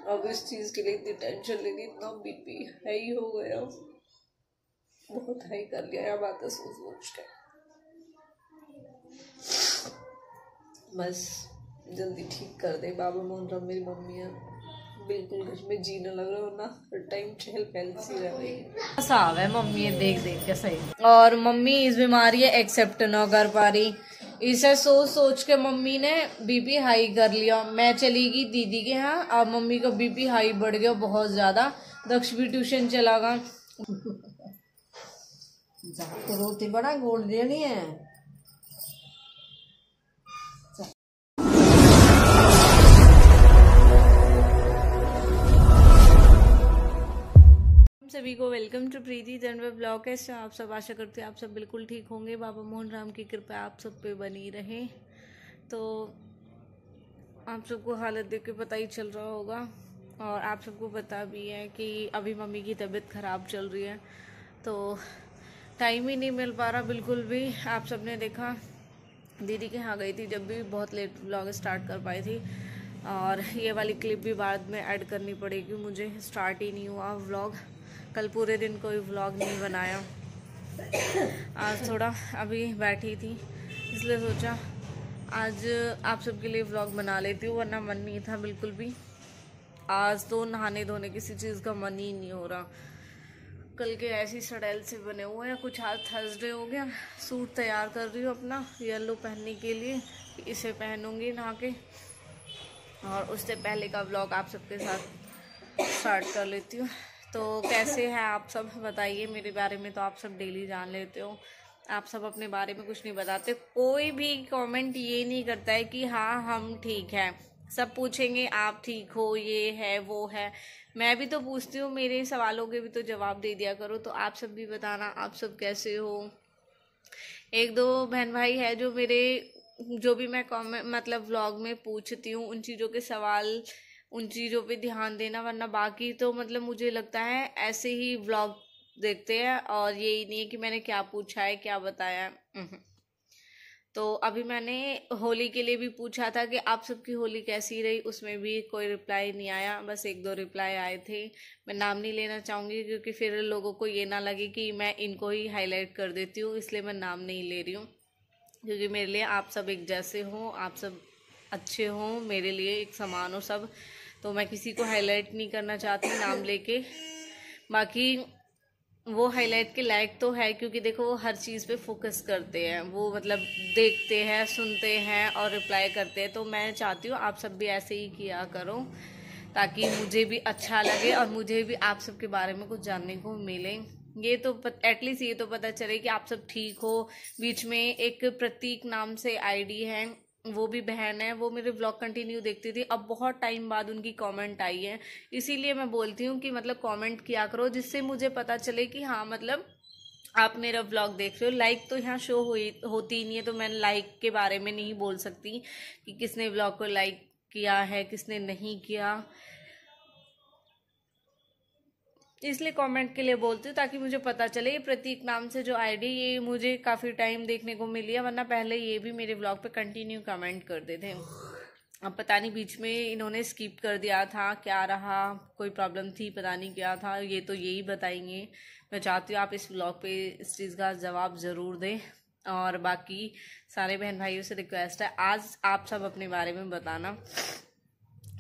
अब इस चीज़ के लिए इतनी टेंशन लेनी, इतना बीपी हाई हो गया, बहुत हाई कर लिया यार बातें सोच सोच के। बस जल्दी ठीक कर दे बाबा मोहन राम। मेरी मम्मी है बिल्कुल घर में जीना लग रहा है, वरना हर टाइम चहल पहल सी रह रही साव है मम्मी देख देख के सही। और मम्मी इस बीमारी है एक्सेप्ट ना कर पा रही, इसे सोच सोच के मम्मी ने बीपी हाई कर लिया। मैं चली गई दीदी के यहाँ, अब मम्मी का बीपी हाई बढ़ गया बहुत ज्यादा। दक्ष भी ट्यूशन चला गया। रोटी बड़ा गोड़ देनी है। सभी को welcome to Preeti Tanvi blog. कैसे आप सब? आशा करते हैं आप सब बिल्कुल ठीक होंगे। बाबा मोहन राम की कृपा आप सब पे बनी रहे। तो आप सबको हालत देख के पता ही चल रहा होगा, और आप सबको पता भी है कि अभी मम्मी की तबीयत ख़राब चल रही है, तो टाइम ही नहीं मिल पा रहा बिल्कुल भी। आप सब ने देखा दीदी के यहाँ गई थी जब भी, बहुत लेट व्लॉग स्टार्ट कर पाई थी, और ये वाली क्लिप भी बाद में ऐड करनी पड़ेगी मुझे। स्टार्ट ही नहीं हुआ व्लॉग, कल पूरे दिन कोई व्लॉग नहीं बनाया। आज थोड़ा अभी बैठी थी इसलिए सोचा आज आप सबके लिए व्लॉग बना लेती हूँ, वरना मन नहीं था बिल्कुल भी। आज तो नहाने धोने किसी चीज़ का मन ही नहीं हो रहा। कल के ऐसी सड़ैल से बने हुए हैं। कुछ आज थर्सडे हो गया, सूट तैयार कर रही हूँ अपना येलो पहनने के लिए, इसे पहनूंगी नहा के, और उससे पहले का व्लॉग आप सबके साथ स्टार्ट कर लेती हूँ। तो कैसे हैं आप सब बताइए। मेरे बारे में तो आप सब डेली जान लेते हो, आप सब अपने बारे में कुछ नहीं बताते। कोई भी कमेंट ये नहीं करता है कि हाँ हम ठीक हैं, सब पूछेंगे आप ठीक हो, ये है वो है। मैं भी तो पूछती हूँ, मेरे सवालों के भी तो जवाब दे दिया करो। तो आप सब भी बताना आप सब कैसे हो। एक दो बहन भाई है जो मेरे, जो भी मैं कमेंट मतलब व्लॉग में पूछती हूँ उन चीज़ों के सवाल, उन चीज़ों पे ध्यान देना, वरना बाकी तो मतलब मुझे लगता है ऐसे ही व्लॉग देखते हैं, और यही नहीं है कि मैंने क्या पूछा है क्या बताया है। तो अभी मैंने होली के लिए भी पूछा था कि आप सबकी होली कैसी रही, उसमें भी कोई रिप्लाई नहीं आया। बस एक दो रिप्लाई आए थे, मैं नाम नहीं लेना चाहूँगी क्योंकि फिर लोगों को ये ना लगे कि मैं इनको ही हाईलाइट कर देती हूँ, इसलिए मैं नाम नहीं ले रही हूँ। क्योंकि मेरे लिए आप सब एक जैसे हों, आप सब अच्छे हों, मेरे लिए एक समान हो सब, तो मैं किसी को हाईलाइट नहीं करना चाहती नाम लेके। बाकी वो हाईलाइट के लायक तो है, क्योंकि देखो वो हर चीज़ पे फोकस करते हैं, वो मतलब देखते हैं, सुनते हैं और रिप्लाई करते हैं। तो मैं चाहती हूँ आप सब भी ऐसे ही किया करो, ताकि मुझे भी अच्छा लगे और मुझे भी आप सब के बारे में कुछ जानने को मिले। ये तो एटलीस्ट ये तो पता चले कि आप सब ठीक हो। बीच में एक प्रतीक नाम से आईडी है, वो भी बहन है, वो मेरे ब्लॉग कंटिन्यू देखती थी, अब बहुत टाइम बाद उनकी कमेंट आई है। इसीलिए मैं बोलती हूँ कि मतलब कमेंट किया करो, जिससे मुझे पता चले कि हाँ मतलब आप मेरा ब्लॉग देख रहे हो। लाइक तो यहाँ शो होती ही नहीं है, तो मैं लाइक के बारे में नहीं बोल सकती कि किसने ब्लॉग को लाइक किया है किसने नहीं किया, इसलिए कमेंट के लिए बोलती हूँ ताकि मुझे पता चले। ये प्रतीक नाम से जो आईडी, ये मुझे काफ़ी टाइम देखने को मिली है, वरना पहले ये भी मेरे ब्लॉग पे कंटिन्यू कमेंट करते थे। अब पता नहीं बीच में इन्होंने स्किप कर दिया था, क्या रहा, कोई प्रॉब्लम थी, पता नहीं क्या था, ये तो यही बताएंगे। मैं चाहती हूँ आप इस ब्लॉग पे इस चीज़ का जवाब ज़रूर दें। और बाकी सारे बहन भाइयों से रिक्वेस्ट है, आज आप सब अपने बारे में बताना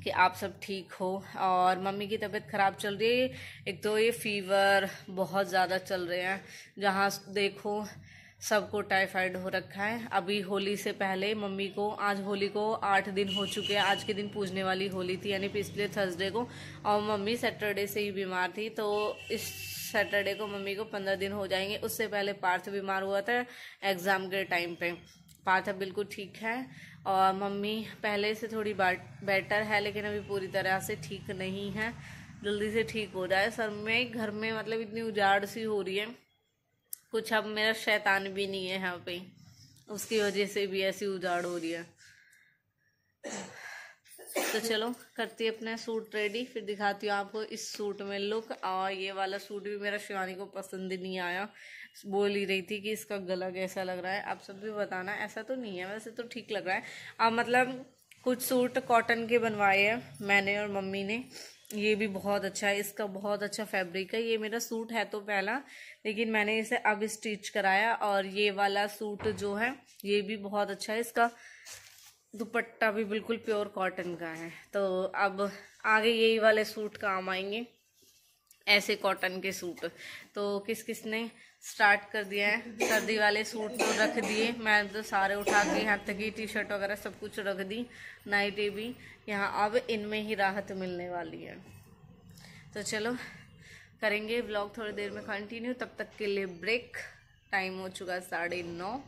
कि आप सब ठीक हो। और मम्मी की तबीयत ख़राब चल रही है, एक तो ये फीवर बहुत ज़्यादा चल रहे हैं, जहाँ देखो सबको टाइफाइड हो रखा है। अभी होली से पहले मम्मी को, आज होली को 8 दिन हो चुके हैं, आज के दिन पूजने वाली होली थी यानी पिछले थर्सडे को, और मम्मी सैटरडे से ही बीमार थी, तो इस सैटरडे को मम्मी को 15 दिन हो जाएंगे। उससे पहले पार्थ बीमार हुआ था एग्ज़ाम के टाइम पे। पार्थ अब बिल्कुल ठीक है, और मम्मी पहले से थोड़ी बेटर है, लेकिन अभी पूरी तरह से ठीक नहीं है। जल्दी से ठीक हो जाए। सर में घर में मतलब इतनी उजाड़ सी हो रही है, कुछ अब मेरा शैतान भी नहीं है यहाँ पे, उसकी वजह से भी ऐसी उजाड़ हो रही है। तो चलो करती है अपना सूट रेडी, फिर दिखाती हूँ आपको इस सूट में लुक। और ये वाला सूट भी मेरा शिवानी को पसंद नहीं आया, बोल ही रही थी कि इसका गला कैसा लग रहा है। आप सब भी बताना, ऐसा तो नहीं है, वैसे तो ठीक लग रहा है। अब मतलब कुछ सूट कॉटन के बनवाए हैं मैंने और मम्मी ने, ये भी बहुत अच्छा है, इसका बहुत अच्छा फैब्रिक है। ये मेरा सूट है तो पहला, लेकिन मैंने इसे अब स्टिच कराया। और ये वाला सूट जो है ये भी बहुत अच्छा है, इसका दुपट्टा भी बिल्कुल प्योर कॉटन का है। तो अब आगे यही वाले सूट काम आएंगे, ऐसे कॉटन के सूट। तो किस किस ने स्टार्ट कर दिया है, सर्दी वाले सूट तो रख दिए, मैं तो सारे उठा के यहाँ तक की टी शर्ट वगैरह सब कुछ रख दी, नाइटी भी। यहाँ अब इनमें ही राहत मिलने वाली है। तो चलो करेंगे व्लॉग थोड़ी देर में कंटिन्यू, तब तक के लिए ब्रेक। टाइम हो चुका 9:30।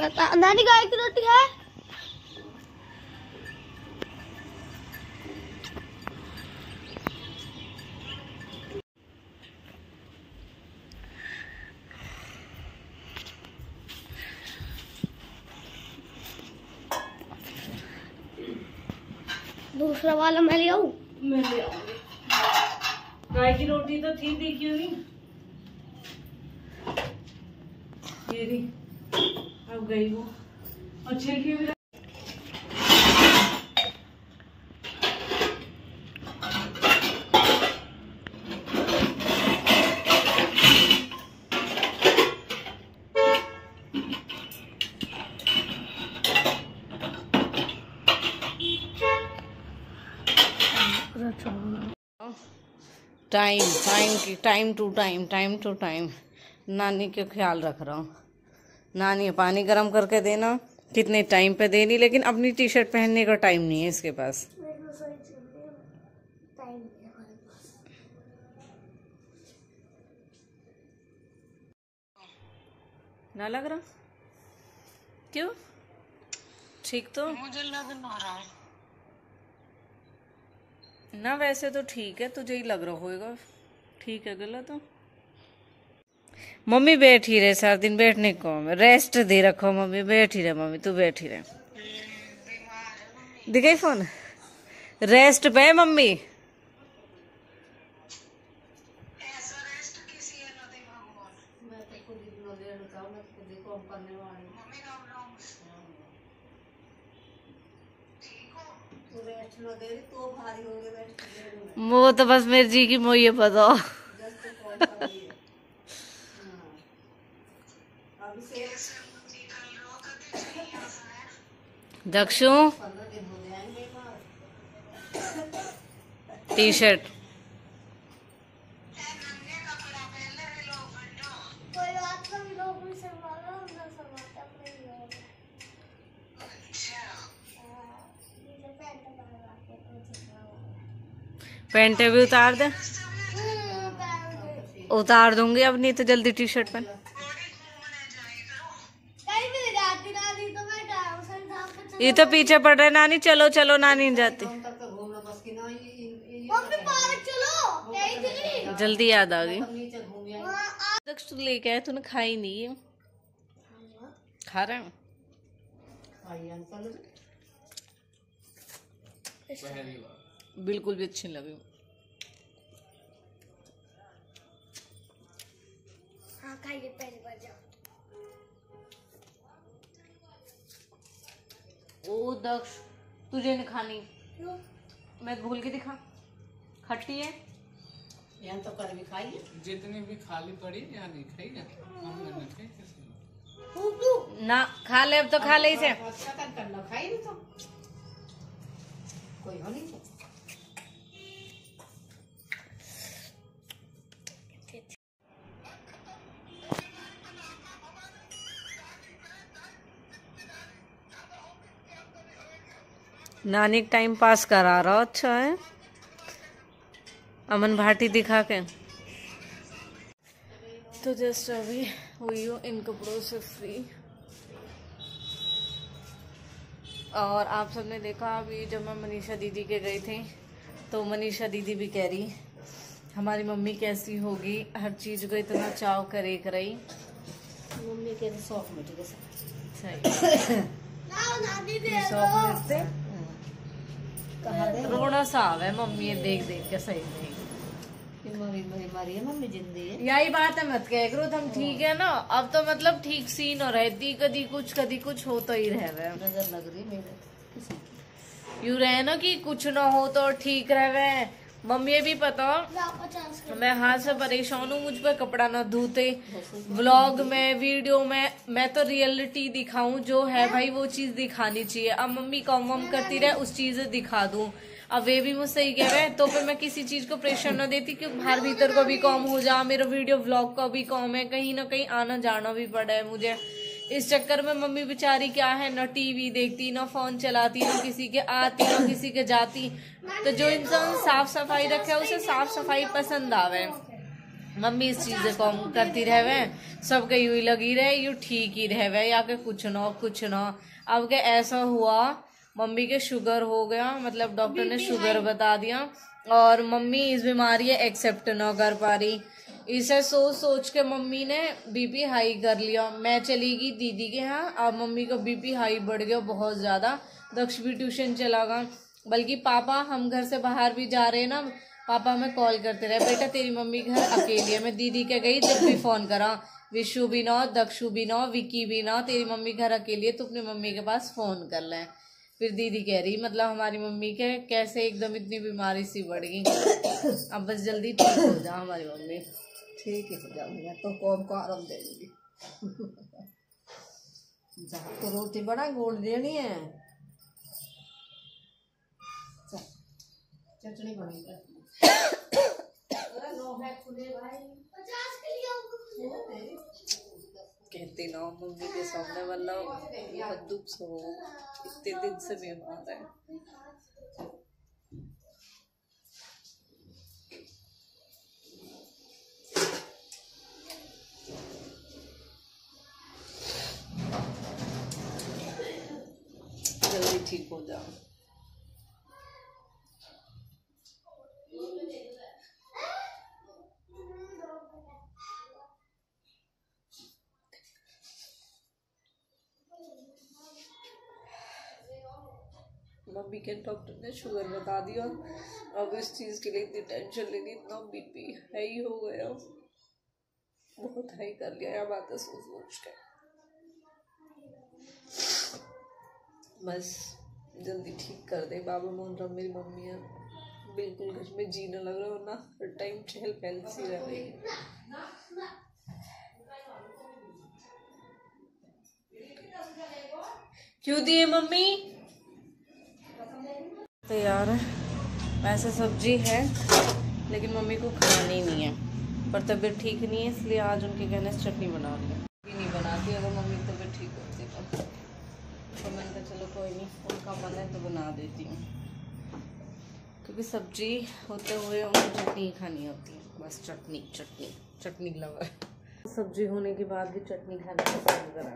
पता नानी गाय की रोटी है। दूसरा वाला मैं ले आऊं? मैं ले आऊंगी। गाय की रोटी तो थी, देखी होगी ये भी, अब गई वो। और छिलके भी टाइम टू टाइम नानी का ख्याल रख रहा हूँ। नानी पानी गर्म करके देना, कितने टाइम पे देनी, लेकिन अपनी टी शर्ट पहनने का टाइम नहीं है इसके पास। ना लग रहा क्यों? ठीक तो मुझे लग ना रहा है ना, वैसे तो ठीक है, तुझे ही लग रहा होगा। ठीक है, गलत हो? मम्मी बैठी रहे, सारा दिन बैठने को रेस्ट दे रखो। मम्मी बैठी रहे, मम्मी तू बैठी रहे। दिखाई फोन रेस्ट पे मम्मी। वो तो बस मेरी जी की मोये पता। दक्षु टी शर्ट पैंट भी उतार दे, उतार दूंगी अब, नहीं तो जल्दी टी शर्ट पहन। ये तो पीछे पड़ रहे नानी, चलो चलो नानी नहीं जाती। जल्दी याद आ गई। तू लेके आया, तूने खाई नहीं है? खा रहा हूँ। बिल्कुल भी अच्छी लगी। हाँ खाइए, पहली बार जाओ। ओ दक्ष, तुझे नहीं खानी? मैं भूल के दिखा, खट्टी है। यहाँ तो कर भी खाई है, जितनी भी खाली पड़ी यहाँ नहीं खाई है, हमने नहीं खाई। ना खा ले, अब तो खा ले इसे। अच्छा कर लो, खाई नहीं तो कोई हो नहीं। नानी टाइम पास करा रहा, अच्छा है। अमन भाटी दिखा के तो जस्ट अभी हुई हूँ इन कपड़ों से फ्री। और आप सबने देखा अभी जब मैं मनीषा दीदी के गई थी तो मनीषा दीदी भी कह रही हमारी मम्मी कैसी होगी, हर चीज को इतना चाव करे करई। मम्मी के शौक मिट गए सही शौक मिटते कहा दे रोना सा आवे मम्मी देख देख के। सही नहीं बीमारी है मम्मी जिंदी है। यही बात है, मत कह करो तुम, ठीक है ना। अब तो मतलब ठीक सीन हो रहती, कदी कुछ हो तो ही रहे। नजर लग रही मेरे किसी की। यू रहे ना कि कुछ ना हो तो ठीक रहे। मम्मी ये भी पता मैं हाथ से परेशान हूँ, मुझ पर कपड़ा ना धोते। व्लॉग में वीडियो में मैं तो रियलिटी दिखाऊं जो है भाई, वो चीज दिखानी चाहिए। अब मम्मी कॉम करती रहे उस चीज दिखा दूं। अब वे भी मुझसे ही कह रहे हैं तो फिर मैं किसी चीज को प्रेशर न देती क्योंकि बाहर भीतर को भी कॉम हो जा, मेरा वीडियो व्लॉग का भी कॉम है, कहीं ना कहीं आना जाना भी पड़ा है मुझे। इस चक्कर में मम्मी बेचारी क्या है, न टीवी देखती, न फोन चलाती, न किसी के आती, न किसी के जाती। तो जो इंसान साफ सफाई रखे उसे साफ सफाई पसंद आवे। मम्मी इस चीज से कॉम करती रहे, सबके यूं ही लगी रहे, यू ठीक ही रहे या के कुछ न। अब के ऐसा हुआ मम्मी के शुगर हो गया, मतलब डॉक्टर ने शुगर बता दिया और मम्मी इस बीमारी एक्सेप्ट न कर पा रही। इसे सोच के मम्मी ने बीपी हाई कर लिया। मैं चली गई दीदी के यहाँ, अब मम्मी का बीपी हाई बढ़ गया बहुत ज्यादा। दक्ष भी ट्यूशन चला गया, बल्कि पापा हम घर से बाहर भी जा रहे हैं ना, पापा हमें कॉल करते रहे, बेटा तेरी मम्मी घर अकेली है। मैं दीदी के गई जब भी फोन करा, विशु भी ना, दक्षु भी ना, विकी भी ना, तेरी मम्मी घर अकेली है, तू अपनी मम्मी के पास फोन कर ले। फिर दीदी कह रही मतलब हमारी मम्मी के कैसे एकदम इतनी बीमारी सी बढ़ गई। अब बस जल्दी ठीक हो जा हमारी मम्मी। ठीक है हो जाऊंगी मैं तो कौम को आराम दे दूंगी। तो रोटी बड़ा गोल देनी है, चटनी बनेगी। कहते ना मम्मी के सामने वाला बहुत दुख से हो, इतने दिन से बीमार है। जल्दी ठीक हो जाओ। मम्मी के डॉक्टर ने शुगर बता दिया, अब इस चीज के लिए इतनी टेंशन लेनी, इतना बीपी हाई हो गया, बहुत हाई कर लिया यह बात सोच के। बस जल्दी ठीक कर दे बाबा मोहन राम। मेरी मम्मी है बिल्कुल घर में जीने लग रहा हो ना, हर टाइम चहल पहल सी रह रही है। क्यों दिए मम्मी? तैयार है, वैसे सब्जी है लेकिन मम्मी को खानी नहीं है, पर तबीयत ठीक नहीं है इसलिए आज उनके कहने से चटनी बना ली। नहीं बनाती, अगर मम्मी की तबीयत ठीक होती तो मैंने कहा चलो कोई नहीं, उनका मन है तो बना देती हूँ, क्योंकि सब्जी होते हुए उनको चटनी खानी होती है। बस चटनी लवर, सब्जी होने के बाद भी चटनी खाना पसंद करा।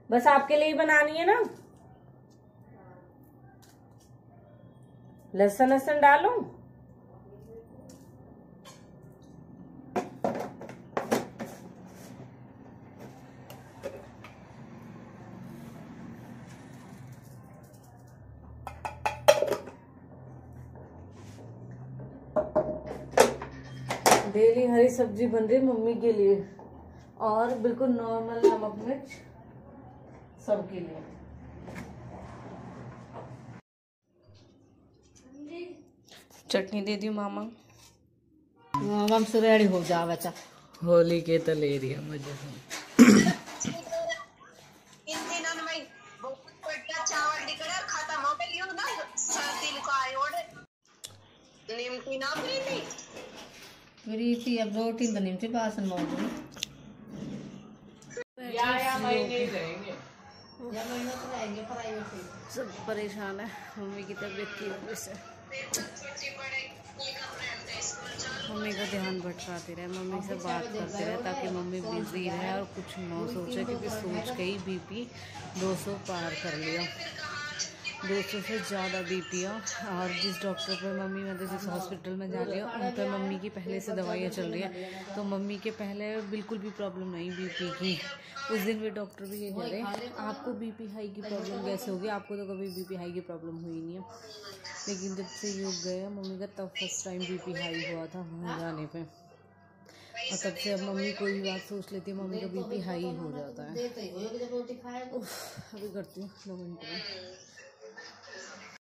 बस आपके लिए ही बनानी है ना? लहसुन डालो। डेली हरी सब्जी बन रही मम्मी के लिए और बिल्कुल नॉर्मल नमक मिर्च सबके लिए। चटनी दे दी मामा। हम से रेडी हो जावे चा होली के तलेरिया मजे से इन दिनों में बहुत बढ़िया चावल निकले और खत्म हो गई हो ना सर्दी को आए ओढ़े निमकी ना प्रीति प्रीति अब 2-3 दिन निमची बासन मौजूद या महीने रहेंगे तो रहेंगे प्राइवेट से। सब परेशान है मम्मी की तबीयत की वजह से। मम्मी का ध्यान भटकाते रहे, मम्मी से बात करते रहे ताकि मम्मी बिजी रहे और कुछ ना सोचे, क्योंकि सोच के ही बीपी 200 पार कर लिया, 200 से ज़्यादा बीपी है। और जिस डॉक्टर पर मम्मी मतलब जिस हॉस्पिटल में जा रही है उन पर मम्मी की पहले से दवाइयाँ चल रही हैं, तो मम्मी के पहले बिल्कुल भी प्रॉब्लम नहीं बीपी की। उस दिन वे डॉक्टर भी ये कह रहे आपको बीपी हाई की प्रॉब्लम कैसे होगी, आपको तो कभी बीपी हाई की प्रॉब्लम हुई नहीं है। लेकिन जब से योग गया मम्मी का तब फर्स्ट टाइम बीपी हाई हुआ था वहाँ जाने पे, और तब से अब मम्मी कोई भी बात सोच लेती है मम्मी का बीपी हाई हो जाता है। अभी करती हूँ 2 मिनट में।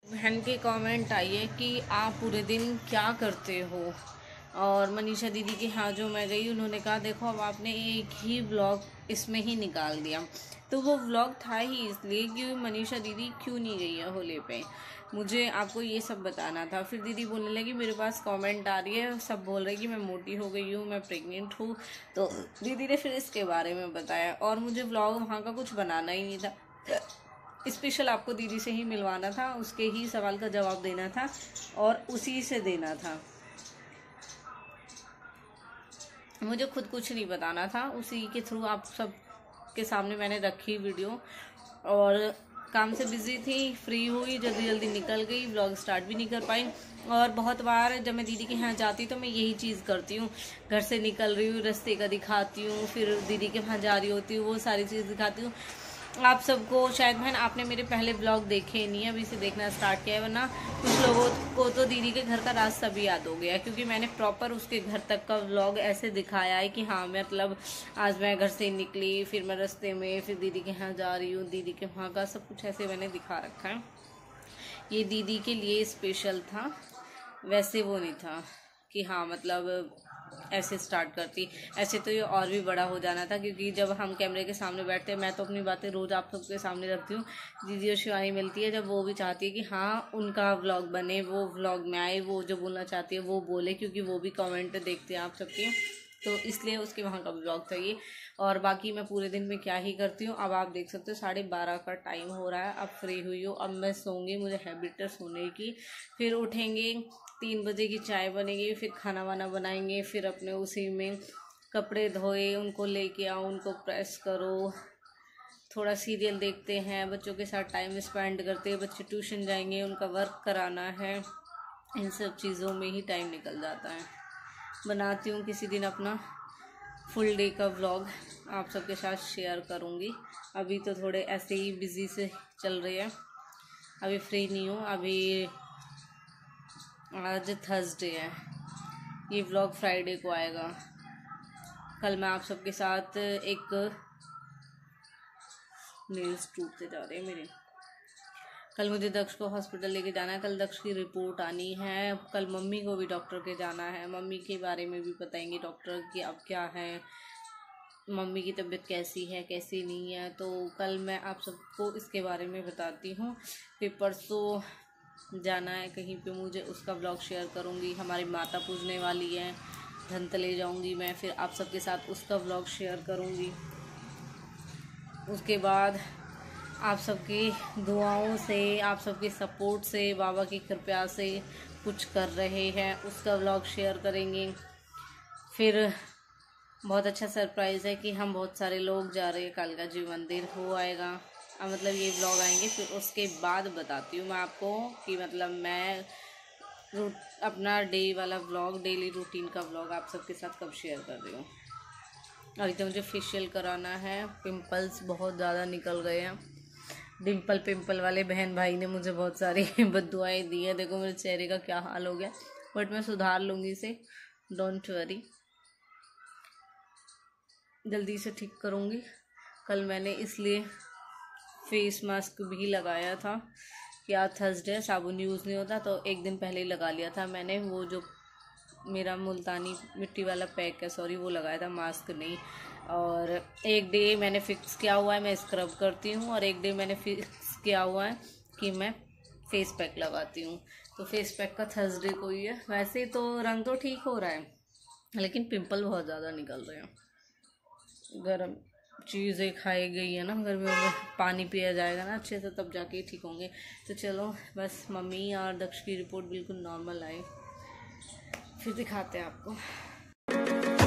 बहन के कमेंट आई है कि आप पूरे दिन क्या करते हो, और मनीषा दीदी के यहाँ जो मैं गई उन्होंने कहा देखो अब आपने एक ही ब्लॉग इसमें ही निकाल दिया। तो वो व्लॉग था ही इसलिए कि मनीषा दीदी क्यों नहीं गई है होली पे, मुझे आपको ये सब बताना था। फिर दीदी बोलने लगी मेरे पास कमेंट आ रही है, सब बोल रहे कि मैं मोटी हो गई हूँ, मैं प्रेग्नेंट हूँ। तो दीदी ने फिर इसके बारे में बताया, और मुझे व्लॉग वहाँ का कुछ बनाना ही नहीं था, स्पेशल आपको दीदी से ही मिलवाना था, उसके ही सवाल का जवाब देना था और उसी से देना था। मुझे खुद कुछ नहीं बताना था, उसी के थ्रू आप सब के सामने मैंने रखी वीडियो। और काम से बिजी थी, फ्री हुई, जल्दी जल्दी निकल गई, व्लॉग स्टार्ट भी नहीं कर पाई। और बहुत बार जब मैं दीदी के यहाँ जाती तो मैं यही चीज़ करती हूँ, घर से निकल रही हूँ रास्ते का दिखाती हूँ, फिर दीदी के वहाँ जा रही होती हूँ वो सारी चीज़ दिखाती हूँ। आप सबको शायद बहन आपने मेरे पहले ब्लॉग देखे ही नहीं है, अभी से देखना स्टार्ट किया है, वरना कुछ लोगों को तो दीदी के घर का रास्ता भी याद हो गया, क्योंकि मैंने प्रॉपर उसके घर तक का व्लॉग ऐसे दिखाया है कि हाँ मतलब आज मैं घर से निकली, फिर मैं रास्ते में, फिर दीदी के यहाँ जा रही हूँ, दीदी के वहाँ का सब कुछ ऐसे मैंने दिखा रखा है। ये दीदी के लिए स्पेशल था, वैसे वो नहीं था कि हाँ मतलब ऐसे स्टार्ट करती। ऐसे तो ये और भी बड़ा हो जाना था, क्योंकि जब हम कैमरे के सामने बैठते हैं मैं तो अपनी बातें रोज़ आप सबके सामने रखती हूँ, दीदी और शिवानी मिलती है जब वो भी चाहती है कि हाँ उनका व्लॉग बने, वो व्लॉग में आए, वो जो बोलना चाहती है वो बोले, क्योंकि वो भी कमेंट देखते हैं आप सबके, तो इसलिए उसके वहाँ का व्लॉग चाहिए। और बाकी मैं पूरे दिन में क्या ही करती हूँ अब आप देख सकते हो, 12:30 का टाइम हो रहा है, अब फ्री हुई हूँ, अब मैं सोऊंगी, मुझे हैबिट है सोने की। फिर उठेंगे, 3 बजे की चाय बनेगी, फिर खाना वाना बनाएंगे, फिर अपने उसी में कपड़े धोए, उनको लेके आओ, उनको प्रेस करो, थोड़ा सीरियल देखते हैं, बच्चों के साथ टाइम स्पेंड करते हैं, बच्चे ट्यूशन जाएंगे, उनका वर्क कराना है, इन सब चीज़ों में ही टाइम निकल जाता है। बनाती हूँ किसी दिन अपना फुल डे का व्लॉग, आप सबके साथ शेयर करूँगी। अभी तो थोड़े ऐसे ही बिज़ी से चल रहे हैं, अभी फ्री नहीं हूँ। अभी आज थर्सडे है, ये व्लॉग फ्राइडे को आएगा। कल मैं आप सबके साथ एक नेल्स टूटते जा रहे हैं मेरे, कल मुझे दक्ष को हॉस्पिटल लेके जाना है, कल दक्ष की रिपोर्ट आनी है, कल मम्मी को भी डॉक्टर के जाना है, मम्मी के बारे में भी बताएंगे डॉक्टर की अब क्या है, मम्मी की तबीयत कैसी है कैसी नहीं है, तो कल मैं आप सबको इसके बारे में बताती हूँ। फिर परसों जाना है कहीं पे मुझे, उसका ब्लॉग शेयर करूँगी। हमारी माता पूजने वाली है, धनतेरस जाऊँगी मैं, फिर आप सबके साथ उसका ब्लॉग शेयर करूँगी। उसके बाद आप सबकी दुआओं से, आप सबके सपोर्ट से, बाबा की कृपा से कुछ कर रहे हैं, उसका व्लॉग शेयर करेंगे। फिर बहुत अच्छा सरप्राइज़ है कि हम बहुत सारे लोग जा रहे हैं, कालका जी मंदिर हो आएगा, मतलब ये व्लॉग आएंगे। फिर उसके बाद बताती हूँ मैं आपको कि मतलब मैं अपना डे वाला व्लॉग, डेली रूटीन का व्लॉग आप सबके साथ कब शेयर कर रही हूँ। अभी तो मुझे फेशियल कराना है, पिंपल्स बहुत ज़्यादा निकल गए हैं, डिम्पल पिंपल वाले बहन भाई ने मुझे बहुत सारी बद्दुआएं दी है, देखो मेरे चेहरे का क्या हाल हो गया, बट मैं सुधार लूँगी इसे, डोंट वरी, जल्दी से ठीक करूँगी। कल मैंने इसलिए फेस मास्क भी लगाया था कि आज थर्सडे साबुन यूज़ नहीं होता, तो एक दिन पहले ही लगा लिया था मैंने, वो जो मेरा मुल्तानी मिट्टी वाला पैक है, सॉरी, वो लगाया था, मास्क नहीं। और एक डे मैंने फ़िक्स किया हुआ है मैं स्क्रब करती हूँ, और एक डे मैंने फ़िक्स किया हुआ है कि मैं फेस पैक लगाती हूँ। तो फेस पैक का थर्सडे को ही है। वैसे तो रंग तो ठीक हो रहा है, लेकिन पिंपल बहुत ज़्यादा निकल रहे हैं। गर्म चीज़ें खाई गई है ना, गर्मियों में पानी पिया जाएगा ना अच्छे से, तब जाके ठीक होंगे। तो चलो, बस मम्मी और दक्ष की रिपोर्ट बिल्कुल नॉर्मल आई, फिर दिखाते हैं आपको।